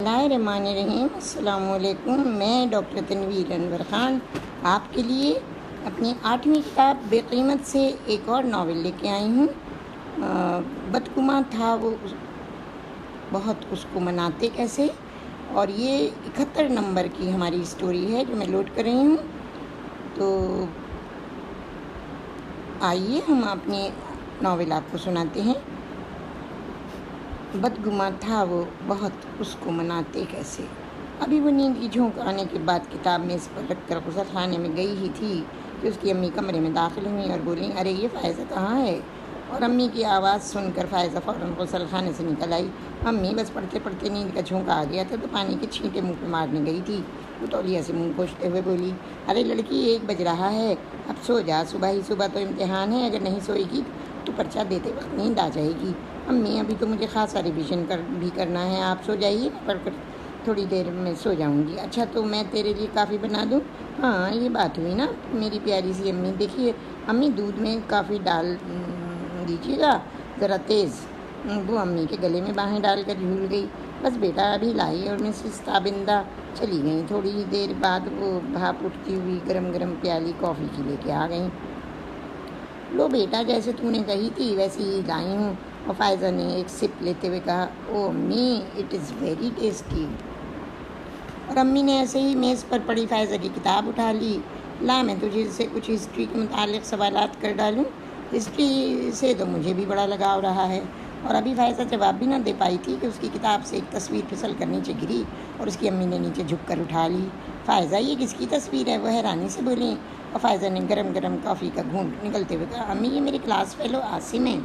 Bismillahirrahmanirrahim. السلام علیکم. میں ڈاکٹر تنویر انور خان آپ کے لیے اپنی 8ویں کتاب بے قیمت سے ایک اور ناول لے کے آئی ہوں. بدگماں تھا وہ بہت، اس کو مناتے کیسے، اور یہ 71 نمبر کی ہماری اسٹوری ہے جو میں لوڈ کر رہی ہوں. تو آئیے ہم اپنی ناول آپ کو سناتے ہیں. بدگماں تھا وہ بہت، اس کو مناتے کیسے. ابھی وہ نیند کی جھونک آنے کے بعد کتاب میز پر رکھ کر غسل خانے میں گئی ہی تھی کہ اس کی امی کمرے میں داخل ہوئیں اور بولیں، ارے یہ فائزہ کہاں ہے؟ اور امی کی آواز سن کر فائزہ فوراً غسل خانے سے نکل آئی. امی بس پڑھتے پڑھتے نیند کا جھونکا آ گیا تھا تو پانی کے چھینٹے منہ پہ مارنے گئی تھی. وہ تولیہ سے منہ پوچھتے ہوئے بولی، ارے لڑکی 1 بج رہا ہے، اب سو جا، صبح ہی صبح تو امتحان ہے، اگر نہیں سوئے گی تو پرچہ دیتے وقت نیند آ جائے گی. امی ابھی تو مجھے خاصا ریویژن بھی کرنا ہے، آپ سو جائیے، میں پڑھ کر تھوڑی دیر میں سو جاؤں گی. اچھا تو میں تیرے لیے کافی بنا دوں؟ ہاں یہ بات ہوئی نا میری پیاری سی امی. دیکھیے امی دودھ میں کافی ڈال دیجیے گا ذرا تیز. وہ امی کے گلے میں باہیں ڈال کر جھول گئی. بس بیٹا ابھی لائی. اور مسز تابندہ چلی گئیں. تھوڑی دیر بعد وہ بھاپ اٹھتی ہوئی گرم گرم پیالی کافی کی لے کے آ گئیں. لو بیٹا جیسے تو نے کہی تھی ویسے ہی لائی ہوں. اور فائزہ نے ایک سپ لیتے ہوئے کہا، او امی اٹ از ویری ٹیسٹی. اور امی نے ایسے ہی میز پر پڑی فائزہ کی کتاب اٹھا لی. لا میں تجھے سے کچھ ہسٹری کے متعلق سوالات کر ڈالوں. ہسٹری سے تو مجھے بھی بڑا لگاؤ رہا ہے. اور ابھی فائزہ جواب بھی نہ دے پائی تھی کہ اس کی کتاب سے ایک تصویر پھسل کر نیچے گری اور اس کی امی نے نیچے جھک کر اٹھا لی. فائزہ یہ کس کی تصویر ہے؟ وہ حیرانی سے بولیں. اور فائزہ نے گرم گرم کافی کا گھونٹ نگلتے ہوئے کہا، امی یہ میرے کلاس فیلو عاصم ہے.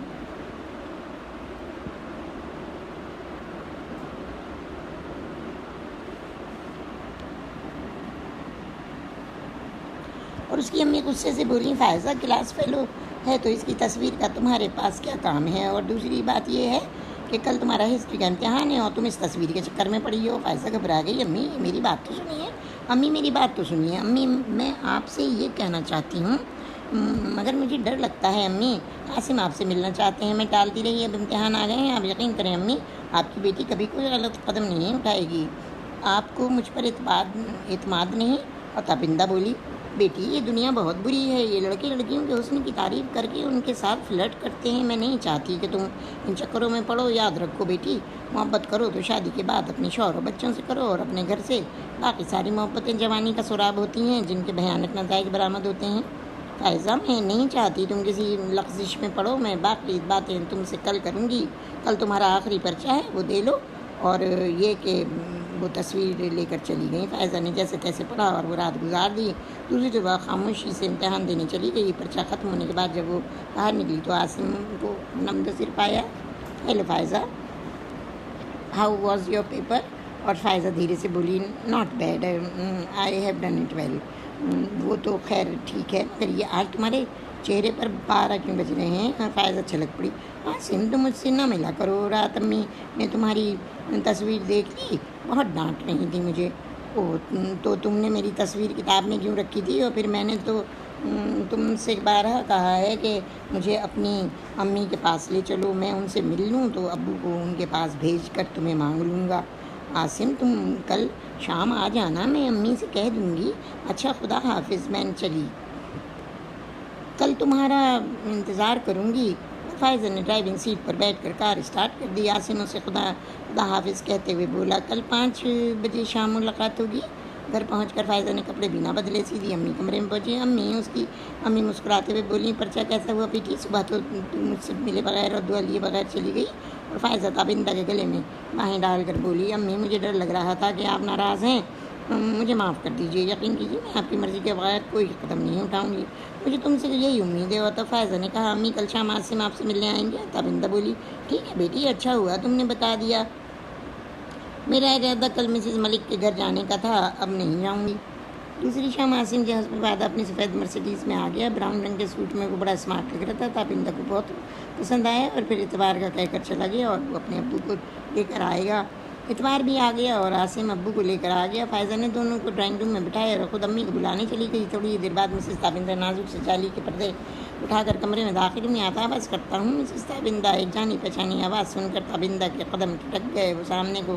اور اس کی امی غصے سے بولی، فائزہ کلاس فیلو ہے تو اس کی تصویر کا تمہارے پاس کیا کام ہے؟ اور دوسری بات یہ ہے کہ کل تمہارا ہسٹری کا امتحان ہے اور تم اس تصویر کے چکر میں پڑی ہو. فائزہ گھبرا گئی. امی میری بات تو سنیے. امی میری بات تو سنیے. امی میں آپ سے یہ کہنا چاہتی ہوں مگر مجھے ڈر لگتا ہے. امی عاصم آپ سے ملنا چاہتے ہیں. میں ٹالتی رہی، اب امتحان آ گئے ہیں. آپ یقین کریں امی، آپ کی بیٹی کبھی کوئی غلط قدم نہیں اٹھائے گی. آپ کو مجھ پر اعتماد نہیں؟ اور تابندہ بولی، بیٹی یہ دنیا بہت بری ہے. یہ لڑکے لڑکیوں کے حسن کی تعریف کر کے ان کے ساتھ فلرٹ کرتے ہیں. میں نہیں چاہتی کہ تم ان چکروں میں پڑو. یاد رکھو بیٹی، محبت کرو تو شادی کے بعد اپنے شوہر و بچوں سے کرو اور اپنے گھر سے. باقی ساری محبتیں جوانی کا سراب ہوتی ہیں جن کے بھیانک نتائج برآمد ہوتے ہیں. فائزہ میں نہیں چاہتی تم کسی لغزش میں پڑو. میں باقی باتیں تم سے کل کروں گی. کل تمہارا آخری پرچہ ہے، وہ دے لو. اور یہ کہ وہ تصویر لے کر چلی گئیں. فائزہ نے جیسے تیسے پڑھا اور وہ رات گزار دی. دوسری صبح خاموشی سے امتحان دینے چلی گئی. پرچہ ختم ہونے کے بعد جب وہ باہر نکلی تو عاصم کو نمدسر پایا. Hello Faiza, how was your paper? اور فائزہ دھیرے سے بولی، not bad, I have done it well. وہ تو خیر ٹھیک ہے، مگر یہ آج تمہارے چہرے پر 12 کیوں بج رہے ہیں؟ فائزہ چھلک پڑی. عاصم تم مجھ سے نہ ملا کرو. رات امی نے تمہاری تصویر دیکھ لی، بہت ڈانٹ رہی تھی مجھے. تو تم نے میری تصویر کتاب میں کیوں رکھی تھی؟ اور پھر میں نے تو تم سے بارہا کہا ہے کہ مجھے اپنی امی کے پاس لے چلو، میں ان سے مل لوں تو ابو کو ان کے پاس بھیج کر تمہیں مانگ لوں گا. عاصم تم کل شام آ جانا، میں امی سے کہہ دوں گی. اچھا خدا حافظ، میں چلی، کل تمہارا انتظار کروں گی. فائزہ نے ڈرائیونگ سیٹ پر بیٹھ کر کار اسٹارٹ کر دی. عاصم اسے خدا حافظ کہتے ہوئے بولا، کل 5 بجے شام ملاقات ہوگی. گھر پہنچ کر فائزہ نے کپڑے بھی نہ بدلے، سیدھی امی کمرے میں پہنچی. اس کی امی مسکراتے ہوئے بولی، پرچہ کیسا ہوا بیٹی؟ صبح تو مجھ سے ملے بغیر اور دعا لیے بغیر چلی گئی. اور فائزہ تابندہ کے گلے میں باہیں ڈال کر بولی، امی مجھے ڈر لگ رہا تھا کہ آپ ناراض ہیں، مجھے معاف کر دیجیے. یقین کیجیے میں آپ کی مرضی کے بغیر کوئی قدم نہیں اٹھاؤں گی. مجھے تم سے یہی امید ہے. اور تو فائزہ نے کہا، امی کل شام عاصم آپ سے ملنے آئیں گے. تابندہ بولی، ٹھیک ہے بیٹی، اچھا ہوا تم نے بتا دیا. میرا ارادہ کل مسز ملک کے گھر جانے کا تھا، اب نہیں جاؤں گی. دوسری شام عاصم کے حسب بعد اپنی سفید مرسیڈیز میں آ گیا. براؤن رنگ کے سوٹ میں وہ بڑا اسمارٹ لگ رہا تھا. تابندہ کو بہت پسند آیا اور پھر اتوار کا کہہ کر چلا گیا اور وہ اپنے ابو کو لے کر آئے گا. اتوار بھی آ گیا اور عاصم ابو کو لے کر آ گیا. فائزہ نے دونوں کو ڈرائنگ روم میں بٹھایا اور خود امی کو بلانے چلی گئی. تھوڑی دیر بعد مسز تابندہ نازک سے جالی کے پردے اٹھا کر کمرے میں داخل ہوئی. آتا بس کرتا ہوں مسز تابندہ. ایک جانی پہچانی آواز سن کر تابندہ کے قدم ٹھٹک گئے. وہ سامنے کو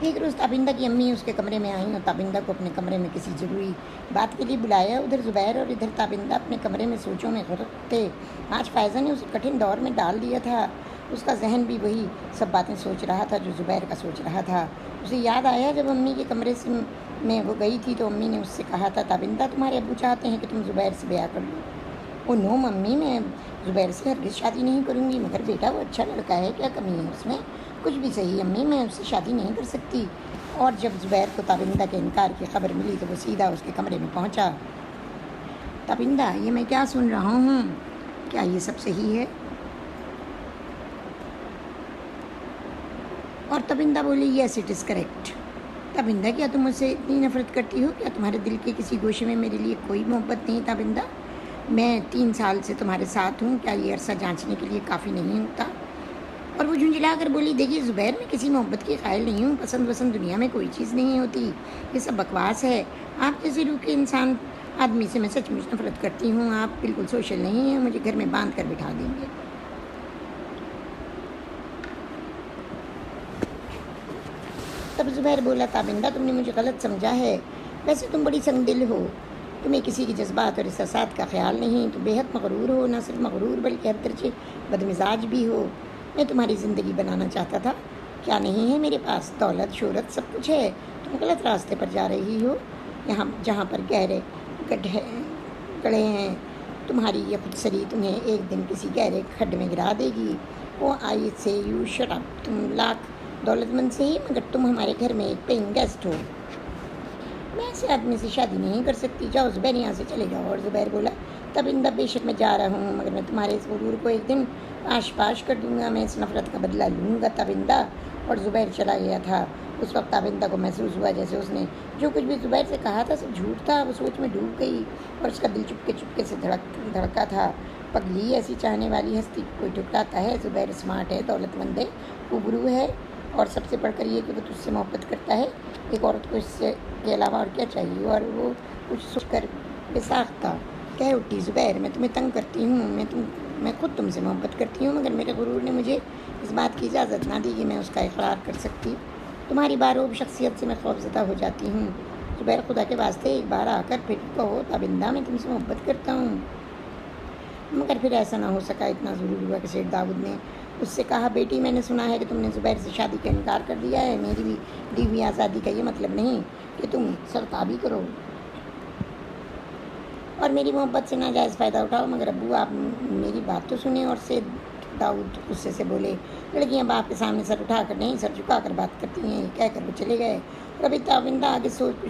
ایک روز تابندہ کی امی اس کے کمرے میں آئیں اور تابندہ کو اپنے کمرے میں کسی ضروری بات کے لیے بلایا۔ ادھر زبیر اور ادھر تابندہ اپنے کمرے میں سوچوں میں غرق تھے۔ آج فائزہ نے اسے کٹھن دور میں ڈال دیا تھا۔ اس کا ذہن بھی وہی سب باتیں سوچ رہا تھا جو زبیر کا سوچ رہا تھا۔ اسے یاد آیا جب امی کے کمرے میں وہ گئی تھی تو امی نے اس سے کہا تھا، تابندہ تمہارے ابو چاہتے ہیں کہ تم زبیر سے بیاہ کر لو۔ وہ نو ممی، میں زبیر سے ہرگز شادی نہیں کروں گی، مگر بیٹا وہ اچھا لڑکا ہے، کیا کمی ہے اس میں؟ کچھ بھی صحیح امی، میں اس سے شادی نہیں کر سکتی۔ اور جب زبیر کو تابندہ کے انکار کی خبر ملی تو وہ سیدھا اس کے کمرے میں پہنچا۔ تابندہ، یہ میں کیا سن رہا ہوں؟ کیا یہ سب صحیح ہے؟ اور تابندہ بولی، یس اٹ از کریکٹ۔ تابندہ، کیا تم مجھ سے اتنی نفرت کرتی ہو؟ کیا تمہارے دل کے کسی گوشے میں میرے لیے کوئی محبت نہیں؟ تابندہ، میں 3 سال سے تمہارے ساتھ ہوں، کیا یہ عرصہ جانچنے کے لیے کافی نہیں ہوتا؟ اور وہ جھنجھلا کر بولی، دیکھیے زبیر، میں کسی محبت کی قائل نہیں ہوں، پسند وسند دنیا میں کوئی چیز نہیں ہوتی، یہ سب بکواس ہے۔ آپ جیسے روح کے انسان آدمی سے میں سچ مچ نفرت کرتی ہوں، آپ بالکل سوشل نہیں ہیں، مجھے گھر میں باندھ کر بٹھا دیں گے۔ تب زبیر بولا، تابندہ، تم نے مجھے غلط سمجھا ہے، ویسے تم بڑی سنگ دل ہو، تمہیں کسی کی جذبات اور احساسات کا خیال نہیں، تو بے حد مغرور ہو، نہ صرف مغرور بلکہ ہر درجے بدمزاج بھی ہو۔ میں تمہاری زندگی بنانا چاہتا تھا، کیا نہیں ہے میرے پاس؟ دولت، شہرت، سب کچھ ہے۔ تم غلط راستے پر جا رہی ہو، یہاں جہاں پر گہرے گڑھے ہیں، تمہاری یہ خود سری تمہیں ایک دن کسی گہرے کھڈ میں گرا دے گی۔ وہ آئی سے یو شٹ اپ، تم لاکھ دولت مند سے ہی، مگر تم ہمارے گھر میں ایک پینگ گیسٹ ہو۔ میں ایسے آدمی سے شادی نہیں کر سکتی، جاؤ زبیر، یہاں سے چلے جاؤ۔ اور زبیر بولا، تابندہ، بے شک میں جا رہا ہوں، مگر میں تمہارے اس غرور کو ایک دن پاش کر دوں گا، میں اس نفرت کا بدلہ لوں گا تابندہ۔ اور زبیر چلا گیا تھا۔ اس وقت تابندہ کو محسوس ہوا جیسے اس نے جو کچھ بھی زبیر سے کہا تھا سب جھوٹ تھا۔ وہ سوچ میں ڈوب گئی اور اس کا دل چپکے سے دھڑکا تھا۔ پگلی، ایسی چاہنے والی ہستی کو کوئی ٹھکراتا ہے؟ زبیر اسمارٹ ہے، دولت مند ہے، ابرو ہے، اور سب سے بڑھ کر یہ کہ وہ تجھ سے محبت کرتا ہے۔ ایک عورت کو اس سے کے علاوہ اور کیا چاہیے؟ اور وہ کچھ سوچ کر بے ساختہ کہہ اٹھی، زبیر، میں تمہیں تنگ کرتی ہوں، میں خود تم سے محبت کرتی ہوں، مگر میرے غرور نے مجھے اس بات کی اجازت نہ دی کہ میں اس کا اقرار کر سکتی۔ تمہاری باروب شخصیت سے میں خوفزدہ ہو جاتی ہوں۔ زبیر، خدا کے واسطے ایک بار آ کر پھر کہو، تابندہ، میں تم سے محبت کرتا ہوں۔ مگر پھر ایسا نہ ہو سکا۔ اتنا ضرور ہوا کہ سیٹھ داؤد نے اس سے کہا، بیٹی، میں نے سنا ہے کہ تم نے زبیر سے شادی کا انکار کر دیا ہے۔ میری بھی دی ہوئی آزادی کا یہ مطلب نہیں کہ تم سرتابی کرو اور میری محبت سے ناجائز فائدہ اٹھاؤ۔ مگر ابو، آپ میری بات تو سنیں۔ اور سیٹھ داؤد غصے سے بولے، لڑکیاں باپ کے سامنے سر اٹھا کر نہیں، سر جھکا کر بات کرتی ہیں، یہ کہہ کر وہ چلے گئے۔ اور ابھی تابندہ آگے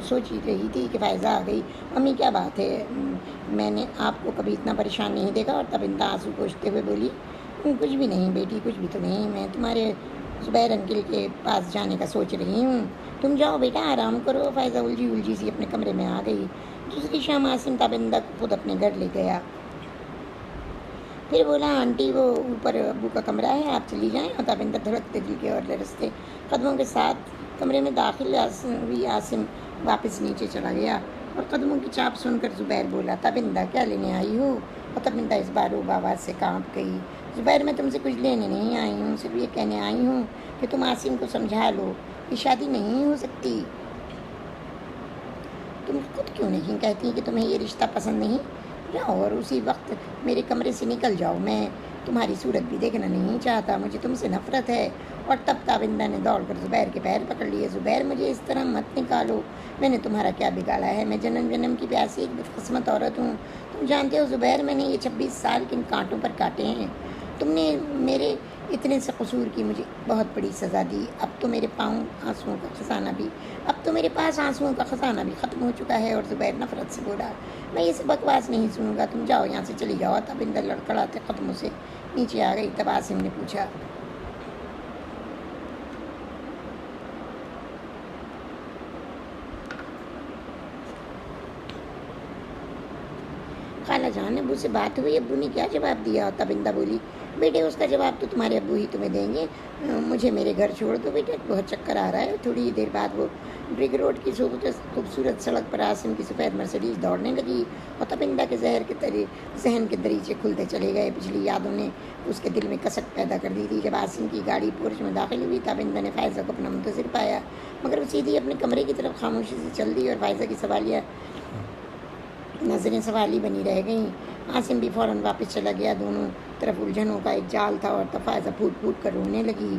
سوچ ہی رہی تھی کہ فائزہ آ گئی۔ امی، کیا بات ہے؟ میں نے آپ کو کبھی اتنا پریشان نہیں دیکھا۔ اور تابندہ آنسو پوچھتے ہوئے بولی، کچھ بھی نہیں بیٹی، کچھ بھی تو نہیں، میں تمہارے زبیر انکل کے پاس جانے کا سوچ رہی ہوں۔ تم جاؤ بیٹا، آرام کرو۔ فائزہ الجھی سی اپنے کمرے میں آ گئی۔ دوسری شام عاصم تابندہ کو خود اپنے گھر لے گیا۔ پھر بولا، آنٹی، وہ اوپر ابو کا کمرہ ہے، آپ چلی جائیں۔ اور تابندہ دھڑکتے دل کے اور لرزتے قدموں کے ساتھ کمرے میں داخل ہوئی۔ عاصم واپس نیچے چلا گیا اور قدموں کی چاپ سن کر زبیر بولا، تابندہ، کیا لینے آئی ہو؟ اور تابندہ اس باروب آواز سے کانپ گئی، زبیر، میں تم سے کچھ لینے نہیں آئی ہوں، صرف یہ کہنے آئی ہوں کہ تم عاصم کو سمجھا لو، یہ شادی نہیں ہو سکتی۔ تم خود کیوں نہیں کہتی کہ تمہیں یہ رشتہ پسند نہیں؟ جاؤ اور اسی وقت میرے کمرے سے نکل جاؤ، میں تمہاری صورت بھی دیکھنا نہیں چاہتا، مجھے تم سے نفرت ہے۔ اور تب تابندہ نے دوڑ کر زبیر کے پیر پکڑ لیے، زبیر، مجھے اس طرح مت نکالو، میں نے تمہارا کیا بگاڑا ہے؟ میں جنم جنم کی پیاسی ایک بدقسمت عورت ہوں، تم جانتے ہو زبیر، میں نے یہ 26 سال کن کانٹوں پر کاٹے ہیں، تم نے میرے اتنے سے قصور کی مجھے بہت بڑی سزا دی۔ اب تو میرے آنسوؤں کا خزانہ بھی ختم ہو چکا ہے۔ اور زبیر نفرت سے بولا، میں یہ سب بکواس نہیں سنوں گا، تم جاؤ یہاں سے، چلی جاؤ۔ تابندہ لڑکڑاتے قدموں سے نیچے آ گئی۔ تب عاصم نے پوچھا، خالہ جان، ابو سے بات ہوئی؟ ابو نے کیا جواب دیا؟ اور تابندہ بولی، بیٹے اس کا جواب تو تمہارے ابو ہی تمہیں دیں گے، مجھے میرے گھر چھوڑ دو بیٹے، بہت چکر آ رہا ہے۔ تھوڑی دیر بعد وہ برگ روڈ کی خوبصورت سڑک پر عاصم کی سفید مرسڈیز دوڑنے لگی اور تپندہ کے ذہن کے دریچے کھلتے چلے گئے۔ پچھلی یادوں نے اس کے دل میں کسک پیدا کر دی تھی۔ جب عاصم کی گاڑی پورچ میں داخل ہوئی، تابندہ نے فائزہ کو اپنا منتظر پایا، مگر وہ سیدھی اپنے کمرے کی طرف خاموشی سے چل دی اور فائزہ کی سوالیہ نظریں سوالی بنی رہ گئیں۔ عاصم بھی فوراً واپس چلا گیا۔ دونوں طرف الجھنوں کا ایک جال تھا اور تب فائزہ پھوٹ پھوٹ کر رونے لگی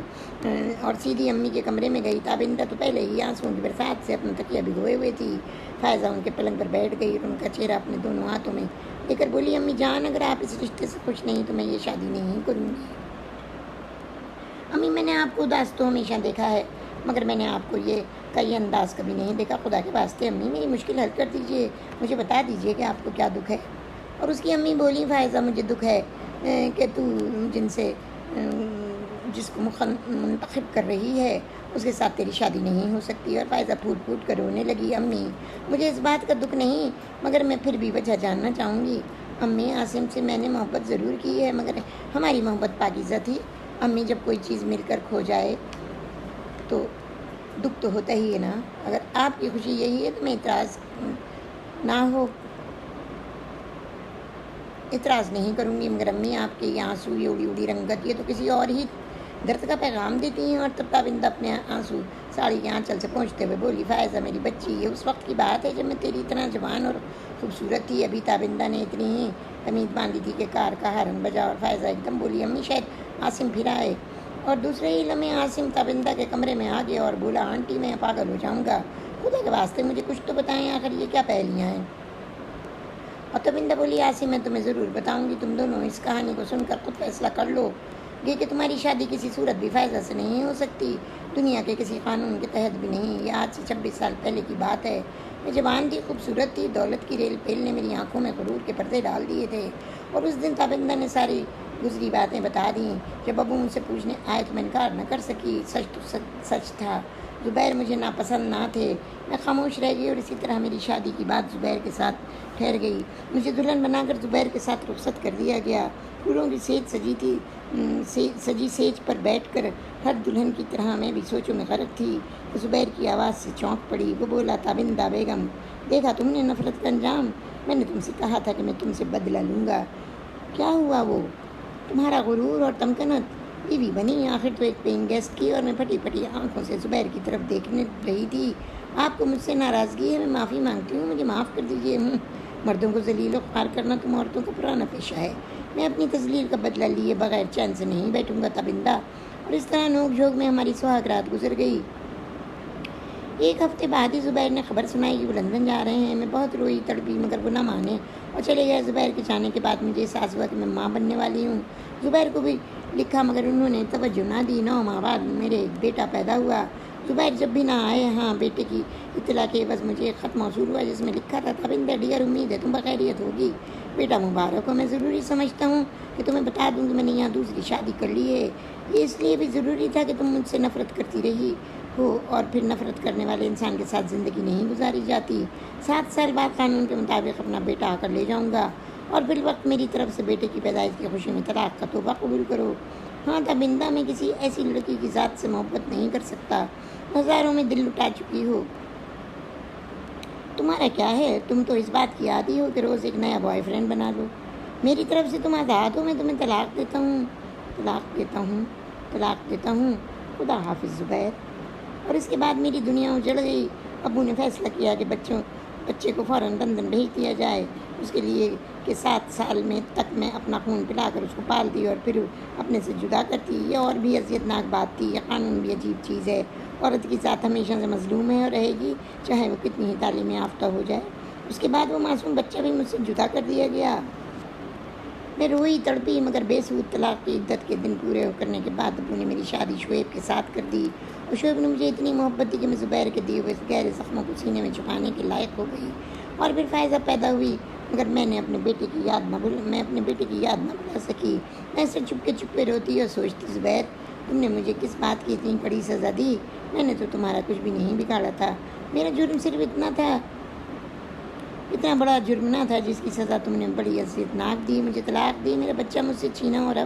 اور سیدھی امی کے کمرے میں گئی۔ تابندہ تو پہلے ہی آنسوؤں کی برسات سے اپنا تکیہ بھگوئے ہوئے تھی۔ فائزہ ان کے پلنگ پر بیٹھ گئی اور ان کا چہرہ اپنے دونوں ہاتھوں میں لے کر بولی، امی جان، اگر آپ اس رشتے سے خوش نہیں تو میں یہ شادی نہیں کروں گی۔ امی، میں نے آپ کو اداس تو ہمیشہ دیکھا ہے، مگر میں نے آپ کو یہ انداز کبھی نہیں دیکھا۔ خدا کے واسطے امی میری مشکل حل کر دیجئے، مجھے بتا دیجئے کہ آپ کو کیا دکھ ہے۔ اور اس کی امی بولی، فائزہ مجھے دکھ ہے کہ تو جس کو منتخب کر رہی ہے اس کے ساتھ تیری شادی نہیں ہو سکتی۔ اور فائزہ پھوٹ پھوٹ کر رونے لگی۔ امی، مجھے اس بات کا دکھ نہیں، مگر میں پھر بھی وجہ جاننا چاہوں گی۔ امی، عاصم سے میں نے محبت ضرور کی ہے، مگر ہماری محبت پاکیزہ تھی۔ امی، جب کوئی چیز مل کر کھو جائے تو دکھ تو ہوتا ہی ہے نا۔ اگر آپ کی خوشی یہی ہے تو میں اعتراض نہیں کروں گی، مگر امی، آپ کے یہ آنسو، یہ اڑی اڑی رنگت، یہ تو کسی اور ہی درد کا پیغام دیتی ہیں۔ اور تب تابندہ اپنے آنسو ساڑی کے آنچل سے پہنچتے ہوئے بولی، فائزہ میری بچی، یہ اس وقت کی بات ہے جب میں تیری اتنا جوان اور خوبصورت تھی۔ ابھی تابندہ نے اتنی ہی تمیز باندھی تھی کہ کار کا ہارن بجا اور فائزہ ایک دم بولی، امی شاید عاصم پھر آئے۔ اور دوسرے ہی لمحے عاصم تابندہ کے کمرے میں آ گیا اور بولا، آنٹی میں پاگل ہو جاؤں گا، خدا کے واسطے مجھے کچھ تو بتائیں، آخر یہ کیا پہلیاں ہیں۔ اور تابندہ بولی، عاصم میں تمہیں ضرور بتاؤں گی، تم دونوں اس کہانی کو سن کر خود فیصلہ کر لو یہ کہ تمہاری شادی کسی صورت بھی فائزہ سے نہیں ہو سکتی، دنیا کے کسی قانون کے تحت بھی نہیں۔ یہ آج سے 26 سال پہلے کی بات ہے۔ میں جوان تھی، خوبصورت تھی، دولت کی ریل پیل نے میری آنکھوں میں غرور کے پردے ڈال دیے تھے۔ اور اس دن تابندہ نے ساری گزری باتیں بتا دیں۔ جب ابو مجھ سے پوچھنے آئے تو میں انکار نہ کر سکی۔ سچ تو سچ تھا، زبیر مجھے ناپسند نہ تھے۔ میں خاموش رہ گئی اور اسی طرح میری شادی کی بات زبیر کے ساتھ ٹھہر گئی۔ مجھے دلہن بنا کر زبیر کے ساتھ رخصت کر دیا گیا۔ پھولوں کی سجی سیج پر بیٹھ کر ہر دلہن کی طرح میں بھی سوچوں میں غرق تھی۔ زبیر کی آواز سے چونک پڑی۔ وہ بولا، تابندہ بیگم، دیکھا تم نے نفرت کا انجام؟ میں نے تم سے کہا تھا کہ میں تم سے بدلہ لوں گا۔ کیا ہوا؟ وہ تمہارا غرور اور تمکنت۔ بیوی بنی، آخر تو ایک پینگ گیسٹ کی، اور میں پھٹی پھٹی آنکھوں سے زبیر کی طرف دیکھنے رہی تھی۔ آپ کو مجھ سے ناراضگی ہے، میں معافی مانگتی ہوں، مجھے معاف کر دیجیے۔ مردوں کو ذلیل و خوار کرنا تم عورتوں کا پرانا پیشہ ہے۔ میں اپنی تذلیل کا بدلہ لیے بغیر چین سے نہیں بیٹھوں گا تابندہ۔ اور اس طرح نوک جھوک میں ہماری سہاگ رات گزر گئی۔ ایک ہفتے بعد ہی زبیر نے خبر سنائی کہ وہ لندن جا رہے ہیں۔ میں بہت روئی تڑپی، مگر وہ نہ مانے اور چلے گئے۔ زبیر کے جانے کے بعد مجھے احساس ہوا کہ میں ماں بننے والی ہوں۔ زبیر کو بھی لکھا، مگر انہوں نے توجہ نہ دی۔ 9 ماہ بعد میرے ایک بیٹا پیدا ہوا۔ زبیر جب بھی نہ آئے، ہاں، بیٹے کی اطلاع کے عوض مجھے ایک خط موصول ہوا جس میں لکھا تھا، تابندہ ڈیئر، امید ہے تم بخیریت ہوگی، بیٹا مبارک ہو۔ میں ضروری سمجھتا ہوں کہ تمہیں بتا دوں کہ میں نے یہاں دوسری شادی کر لی ہے۔ یہ اس لیے بھی ضروری تھا کہ تم مجھ سے نفرت کرتی رہی ہو، اور پھر نفرت کرنے والے انسان کے ساتھ زندگی نہیں گزاری جاتی۔ 7 سال بعد قانون کے مطابق اپنا بیٹا آ کر لے جاؤں گا، اور فی الوقت میری طرف سے بیٹے کی پیدائش کی خوشی میں طلاق کا تحفہ قبول کرو۔ ہاں تابندہ، میں کسی ایسی لڑکی کی ذات سے محبت نہیں کر سکتا، ہزاروں میں دل لٹا چکی ہو۔ تمہارا کیا ہے؟ تم تو اس بات کی عادی ہو کہ روز ایک نیا بوائے فرینڈ بنا لو۔ میری طرف سے تم آزاد ہو، میں تمہیں طلاق دیتا ہوں۔ خدا حافظ زبیر۔ اور اس کے بعد میری دنیا اجڑ گئی۔ ابو نے فیصلہ کیا کہ بچے کو فوراً لندن بھیج دیا جائے، اس کے لیے کہ 7 سال میں تک میں اپنا خون پلا کر اس کو پال دی اور پھر اپنے سے جدا کرتی۔ یہ اور بھی اذیت ناک بات تھی۔ یہ قانون بھی عجیب چیز ہے۔ عورت کی ذات ہمیشہ سے مظلوم ہے اور رہے گی، چاہے وہ کتنی ہی تعلیم یافتہ ہو جائے۔ اس کے بعد وہ معصوم بچہ بھی مجھ سے جدا کر دیا گیا۔ میں روئی تڑپی، مگر بے سود طلاق کی عدت کے دن پورے کرنے کے بعد ابو نے میری شادی شعیب کے ساتھ کر دی، اور شعیب نے مجھے اتنی محبت دی کہ میں زبیر کے دیے ہوئے گہرے زخموں کو سینے میں چھپانے کے لائق ہو گئی۔ اور پھر فائزہ پیدا ہوئی، مگر میں اپنے بیٹے کی یاد نہ بھلا سکی۔ میں سے چپکے روتی اور سوچتی، زبیر، تم نے مجھے کس بات کی اتنی کڑی سزا دی؟ میں نے تو تمہارا کچھ بھی نہیں بگاڑا تھا۔ میرا جرم صرف اتنا بڑا جرم نہ تھا جس کی سزا تم نے بڑی اذیت ناک دی۔ مجھے طلاق دی، میرا بچہ مجھ سے چھینا، اور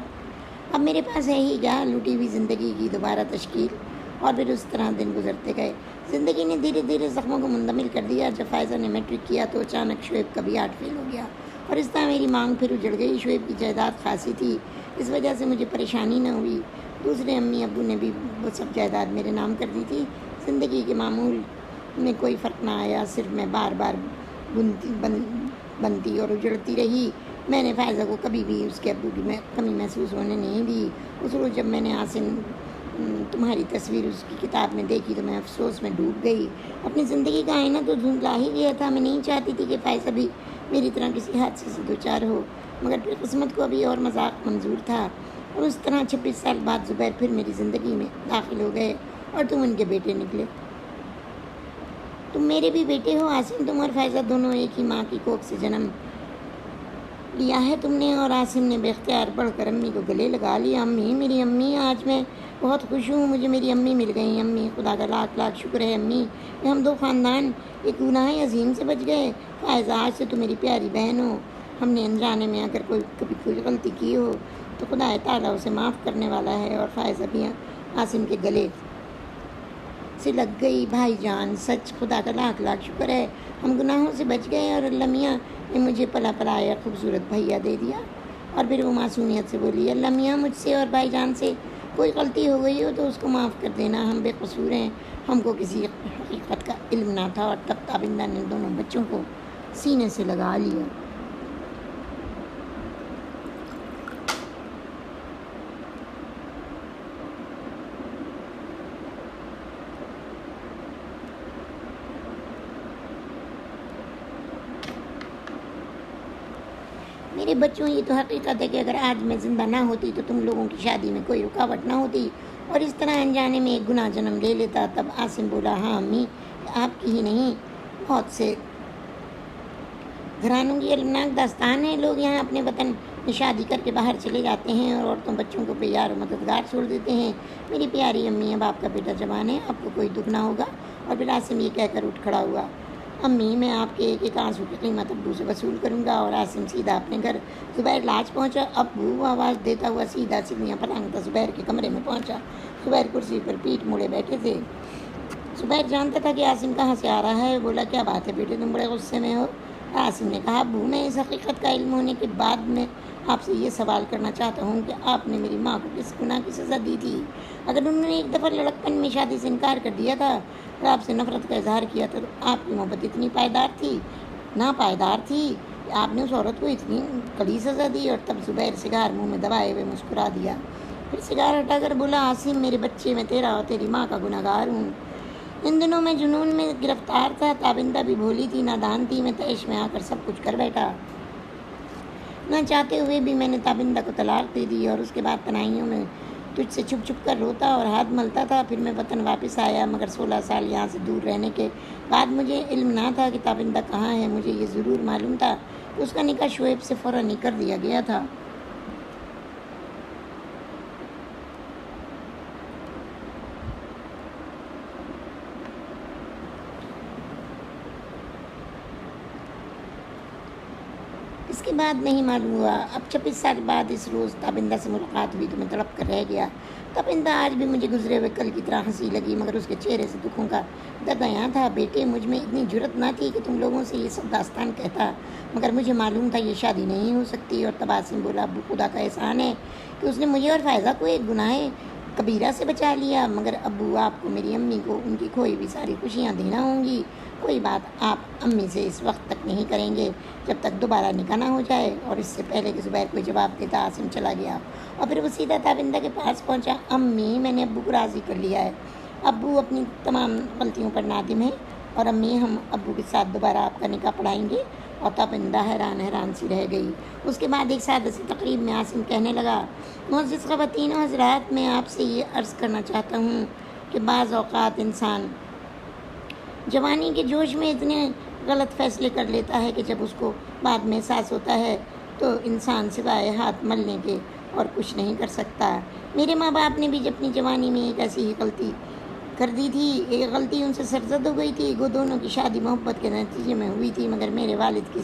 اب میرے پاس ہے ہی کیا لوٹی ہوئی زندگی کی دوبارہ تشکیل۔ اور پھر اس طرح دن گزرتے گئے۔ زندگی نے دھیرے دھیرے زخموں کو منجمد کر دیا۔ جب فائزہ نے میٹرک کیا تو اچانک شعیب کا بھی 8 فیل ہو گیا اور اس طرح میری مانگ پھر اجڑ گئی۔ شعیب کی جائیداد خاصی تھی، اس وجہ سے مجھے پریشانی نہ ہوئی۔ دوسرے امی ابو نے بھی وہ سب جائیداد میرے نام کر دی تھی۔ زندگی کے معمول میں کوئی فرق نہ آیا، صرف میں بار بار بنتی اور اجڑتی رہی۔ میں نے فائزہ کو کبھی بھی اس کے ابو کی کمی محسوس ہونے نہیں دی۔ اس روز جب میں نے عاصم تمہاری تصویر اس کی کتاب میں دیکھی تو میں افسوس میں ڈوب گئی۔ اپنی زندگی کا آئینہ تو دھندلا ہی گیا تھا۔ میں نہیں چاہتی تھی کہ فائزہ بھی میری طرح کسی حادثے سے دوچار ہو، مگر پھر قسمت کو ابھی اور مذاق منظور تھا۔ اور اس طرح 26 سال بعد زبیر پھر میری زندگی میں داخل ہو گئے اور تم ان کے بیٹے نکلے۔ تم میرے بھی بیٹے ہو عاصم، تم اور فائزہ دونوں ایک ہی ماں کی کوکھ سے جنم لیا ہے تم نے۔ اور عاصم نے بے اختیار بڑھ کر امی کو گلے لگا لیا۔ امی، میری امی، آج میں بہت خوش ہوں، مجھے میری امی مل گئی۔ امی، خدا کا لاکھ لاکھ شکر ہے امی کہ ہم دو خاندان ایک گناہ عظیم سے بچ گئے۔ فائزہ، آج سے تو میری پیاری بہن ہو۔ ہم نے انجانے میں اگر کبھی کوئی غلطی کی ہو تو خدا تعالیٰ اسے معاف کرنے والا ہے۔ اور فائزہ بھی عاصم کے گلے سے لگ گئی۔ بھائی جان، سچ خدا کا لاکھ لاکھ شکر ہے ہم گناہوں سے بچ گئے اور اللہ میاں نے مجھے پلا پلایا خوبصورت بھیا دے دیا۔ اور پھر وہ معصومیت سے بولی، اللہ میاں مجھ سے اور بھائی جان سے کوئی غلطی ہو گئی ہو تو اس کو معاف کر دینا، ہم بے قصور ہیں، ہم کو کسی حقیقت کا علم نہ تھا۔ اور تب تابندہ نے دونوں بچوں کو سینے سے لگا لیا۔ میرے بچوں، یہ تو حقیقت ہے کہ اگر آج میں زندہ نہ ہوتی تو تم لوگوں کی شادی میں کوئی رکاوٹ نہ ہوتی اور اس طرح انجانے میں ایک گناہ جنم لے لیتا۔ تب عاصم بولا، ہاں امی، آپ کی ہی نہیں بہت سے گھرانوں کی المناک داستان ہے۔ لوگ یہاں اپنے وطن میں شادی کر کے باہر چلے جاتے ہیں اور عورتوں بچوں کو بے یار و مددگار چھوڑ دیتے ہیں۔ میری پیاری امی، اب آپ کا بیٹا جوان ہے، آپ کو کوئی دکھ نہ ہوگا۔ اور پھر عاصم یہ کہہ کر اٹھ کھڑا ہوا، امی، میں آپ کے ایک ایک آنسو کی قیمت ابو سے وصول کروں گا۔ اور عاصم سیدھا اپنے گھر زبیر لاج پہنچا۔ ابو آواز دیتا ہوا سیدھا سیڑھیاں پلانگتا زبیر کے کمرے میں پہنچا۔ زبیر کرسی پر پیٹھ موڑے بیٹھے تھے۔ زبیر جانتا تھا کہ عاصم کہاں سے آ رہا ہے۔ بولا، کیا بات ہے بیٹے، تم بڑے غصے میں ہو؟ عاصم نے کہا، ابو، میں اس حقیقت کا علم ہونے کے بعد میں آپ سے یہ سوال کرنا چاہتا ہوں کہ آپ نے میری ماں کو کس گناہ کی سزا دی تھی؟ اگر انہوں نے ایک دفعہ لڑکپن میں شادی سے انکار کر دیا تھا اور آپ سے نفرت کا اظہار کیا تھا تو آپ کی محبت اتنی ناپائیدار تھی کہ آپ نے اس عورت کو اتنی کڑی سزا دی؟ اور تب زبیر سگار منہ میں دبائے ہوئے مسکرا دیا، پھر سگار ہٹا کر بولا، عاصم، میرے بچے، میں تیرا اور تیری ماں کا گنہگار ہوں۔ ان دنوں میں جنون میں گرفتار تھا، تابندہ بھی بھولی تھی، نادان تھی، میں تیش میں آ کر سب کچھ کر بیٹھا۔ نہ چاہتے ہوئے بھی میں نے تابندہ کو طلاق دے دی اور اس کے بعد تنہائیوں میں تجھ سے چھپ چھپ کر روتا اور ہاتھ ملتا تھا۔ پھر میں وطن واپس آیا، مگر 16 سال یہاں سے دور رہنے کے بعد مجھے علم نہ تھا کہ تابندہ کہاں ہے۔ مجھے یہ ضرور معلوم تھا کہ اس کا نکاح شعیب سے فوراً ہی کر دیا گیا تھا۔ اس کے بعد نہیں معلوم ہوا۔ اب 26 سال بعد اس روز تابندہ سے ملاقات ہوئی تو میں تڑپ کر رہ گیا۔ تابندہ آج بھی مجھے گزرے ہوئے کل کی طرح ہنسی لگی، مگر اس کے چہرے سے دکھوں کا درد تھا۔ بیٹے، مجھ میں اتنی جرت نہ تھی کہ تم لوگوں سے یہ سب داستان کہتا، مگر مجھے معلوم تھا یہ شادی نہیں ہو سکتی۔ اور تب عاصم بولا، ابو، خدا کا احسان ہے کہ اس نے مجھے اور فائزہ کو ایک گناہ کبیرہ سے بچا لیا۔ مگر ابو، آپ کو میری امی کو ان کی کھوئی ہوئی ساری خوشیاں دینا ہوں گی۔ کوئی بات آپ امی سے اس وقت تک نہیں کریں گے جب تک دوبارہ نکاح نہ ہو جائے۔ اور اس سے پہلے کہ زبیر کوئی جواب دیتا، عاصم چلا گیا اور پھر وہ سیدھا تابندہ کے پاس پہنچا۔ امی، میں نے ابو کو راضی کر لیا ہے، ابو اپنی تمام غلطیوں پر نادم ہے، اور امی، ہم ابو کے ساتھ دوبارہ آپ کا نکاح پڑھائیں گے۔ اور تابندہ حیران سی رہ گئی۔ اس کے بعد ایک سادہ سی تقریب میں عاصم کہنے لگا، معزز خواتین و حضرات، میں آپ سے یہ عرض کرنا چاہتا ہوں کہ بعض اوقات انسان جوانی کے جوش میں اتنے غلط فیصلے کر لیتا ہے کہ جب اس کو بعد میں احساس ہوتا ہے تو انسان سوائے ہاتھ ملنے کے اور کچھ نہیں کر سکتا۔ میرے ماں باپ نے بھی اپنی جوانی میں ایک ایسی ہی غلطی کر دی تھی۔ ایک غلطی ان سے سرزد ہو گئی تھی۔ وہ دونوں کی شادی محبت کے نتیجے میں ہوئی تھی، مگر میرے والد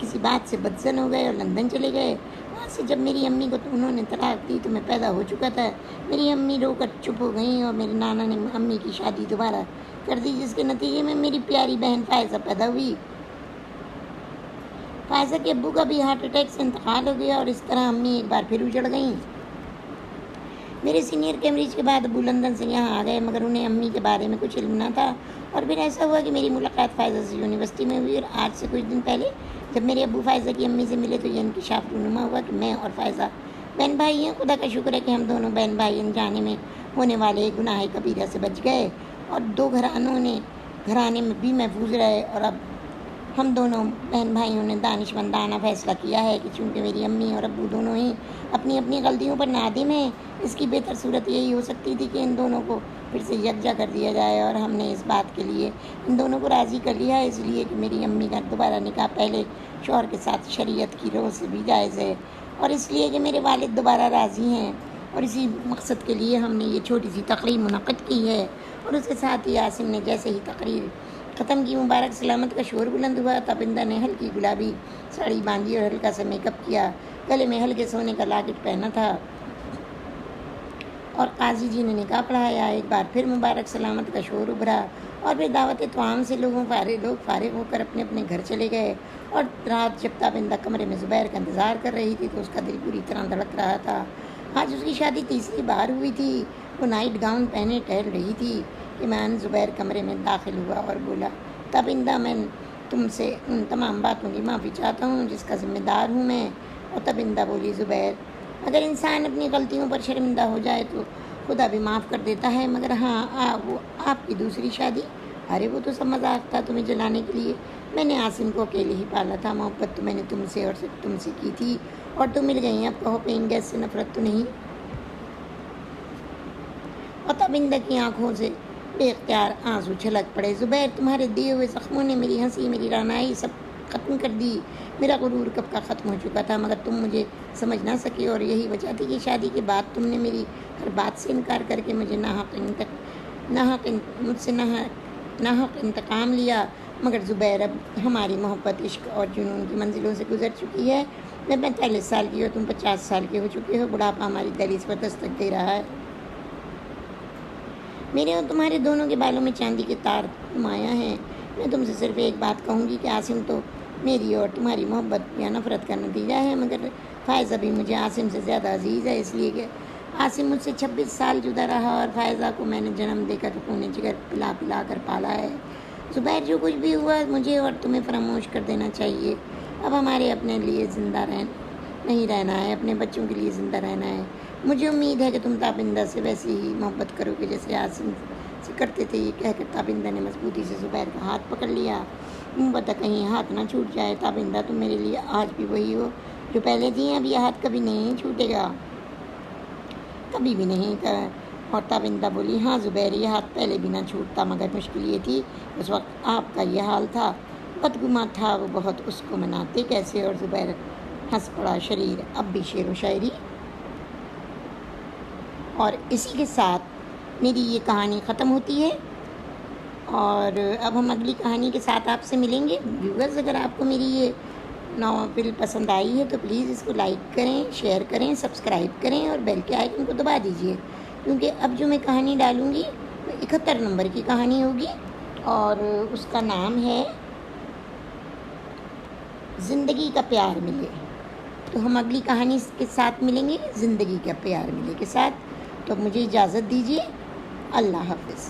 کسی بات سے بدزن ہو گئے اور لندن چلے گئے، وہاں سے جب میری امی کو انہوں نے طلاق دی تو میں پیدا ہو چکا تھا. میری امی رو کر چپ ہو گئیں اور میرے نانا نے امی کی شادی دوبارہ کر دی، جس کے نتیجے میں میری پیاری بہن فائزہ پیدا ہوئی. فائزہ کے ابو کا بھی ہارٹ اٹیک سے انتقال ہو گیا اور اس طرح امی ایک بار پھر اجڑ گئیں. میرے سینئر کیمبرج کے بعد ابو لندن سے یہاں آ گئے، مگر انہیں امی کے بارے میں کچھ علم نہ تھا. اور پھر ایسا ہوا کہ میری ملاقات فائزہ سے یونیورسٹی میں ہوئی، اور آج سے کچھ دن پہلے جب میرے ابو فائزہ کی امی سے ملے تو یہ انکشاف رونما ہوا کہ میں اور فائزہ بہن بھائی ہیں. خدا کا شکر ہے کہ ہم دونوں بہن بھائی انجانے میں ہونے والے گناہ کبیرہ سے بچ گئے اور دو گھرانے میں بھی محفوظ رہے. اور اب ہم دونوں بہن بھائیوں نے دانشمندانہ فیصلہ کیا ہے کہ چونکہ میری امی اور ابو دونوں ہی اپنی اپنی غلطیوں پر نادم ہیں، اس کی بہتر صورت یہی ہو سکتی تھی کہ ان دونوں کو پھر سے یکجا کر دیا جائے. اور ہم نے اس بات کے لیے ان دونوں کو راضی کر لیا ہے، اس لیے کہ میری امی کا دوبارہ نکاح پہلے شوہر کے ساتھ شریعت کی روح سے بھی جائز ہے، اور اس لیے کہ میرے والد دوبارہ راضی ہیں. اور اسی مقصد کے لیے ہم نے یہ چھوٹی سی تقریب منعقد کی ہے. اور اس کے ساتھ ہی عاصم نے جیسے ہی تقریر ختم کی، مبارک سلامت کا شور بلند ہوا. تابندہ نے ہلکی گلابی ساڑی باندھی اور ہلکا سا میک اپ کیا، گلے میں ہلکے سونے کا لاکٹ پہنا تھا، اور قاضی جی نے نکاح پڑھایا. ایک بار پھر مبارک سلامت کا شور ابھرا، اور پھر دعوت طعام سے لوگ فارغ ہو کر اپنے اپنے گھر چلے گئے. اور رات جب تابندہ کمرے میں زبیر کا انتظار کر رہی تھی تو اس کا دل پوری طرح دھڑک رہا تھا. آج اس کی شادی تیسری بار ہوئی تھی. وہ نائٹ گاؤن پہنے ٹہل رہی تھی کہ زبیر کمرے میں داخل ہوا اور بولا، تابندہ، میں تم سے ان تمام باتوں کی معافی چاہتا ہوں جس کا ذمہ دار ہوں میں. اور تابندہ بولی، زبیر، اگر انسان اپنی غلطیوں پر شرمندہ ہو جائے تو خدا بھی معاف کر دیتا ہے، مگر ہاں وہ آپ کی دوسری شادی، ارے وہ تو سب مذاق تھا تمہیں جلانے کے لیے. میں نے عاصم کو اکیلے ہی پالا تھا. محبت تو میں نے تم سے اور صرف تم سے کی تھی، اور تم مل گئی. اب کہو پین گیس سے نفرت تو نہیں؟ اور تابندہ کی آنکھوں سے بے اختیار آنسو چھلک پڑے. زبیر، تمہارے دیے ہوئے زخموں نے میری ہنسی، میری رعنائی سب ختم کر دی. میرا غرور کب کا ختم ہو چکا تھا، مگر تم مجھے سمجھ نہ سکے، اور یہی وجہ تھی کہ شادی کے بعد تم نے میری ہر بات سے انکار کر کے مجھ سے ناحق انتقام لیا. مگر زبیر، اب ہماری محبت عشق اور جنون کی منزلوں سے گزر چکی ہے. میں 45 سال کی ہوں، تم 50 سال کے ہو چکے ہو. بڑھاپا ہماری دہلیز پر دستک دے رہا ہے. میرے اور تمہارے دونوں کے بالوں میں چاندی کے تار نمایاں ہیں. میں تم سے صرف ایک بات کہوں گی کہ عاصم تو میری اور تمہاری محبت یا نفرت کا نتیجہ ہے، مگر فائزہ بھی مجھے عاصم سے زیادہ عزیز ہے، اس لیے کہ عاصم مجھ سے 26 سال جدا رہا اور فائزہ کو میں نے جنم دے کر خون جگر پلا پلا کر پالا ہے. زبیر، جو کچھ بھی ہوا مجھے اور تمہیں فراموش کر دینا چاہیے. اب ہمارے اپنے لیے زندہ نہیں رہنا ہے، اپنے بچوں کے لیے زندہ رہنا ہے. مجھے امید ہے کہ تم تابندہ سے ویسی ہی محبت کرو گے جیسے عاصم سے کرتے تھے. یہ کہہ کر تابندہ نے مضبوطی سے زبیر کا ہاتھ پکڑ لیا. بتا کہیں ہاتھ نہ چھوٹ جائے. تابندہ، تم میرے لیے آج بھی وہی ہو جو پہلے تھی. اب یہ ہاتھ کبھی نہیں چھوٹے گا، کبھی بھی نہیں. اور تابندہ بولی، ہاں زبیر، یہ ہاتھ پہلے بھی نہ چھوٹتا، مگر مشکل یہ تھی اس وقت آپ کا یہ حال تھا. بدگماں تھا وہ بہت، اس کو مناتے کیسے؟ اور زبیر ہنس پڑا. شریر، اب بھی شعر و شاعری. اور اسی کے ساتھ میری یہ کہانی ختم ہوتی ہے، اور اب ہم اگلی کہانی کے ساتھ آپ سے ملیں گے. ویورز، اگر آپ کو میری یہ ناول پسند آئی ہے تو پلیز اس کو لائک کریں، شیئر کریں، سبسکرائب کریں اور بیل کے آئیکن کو دبا دیجیے، کیونکہ اب جو میں کہانی ڈالوں گی وہ 71 نمبر کی کہانی ہوگی، اور اس کا نام ہے زندگی کا پیار ملے. تو ہم اگلی کہانی کے ساتھ ملیں گے، زندگی کا پیار ملے کے ساتھ. تو اب مجھے اجازت دیجیے. اللہ حافظ.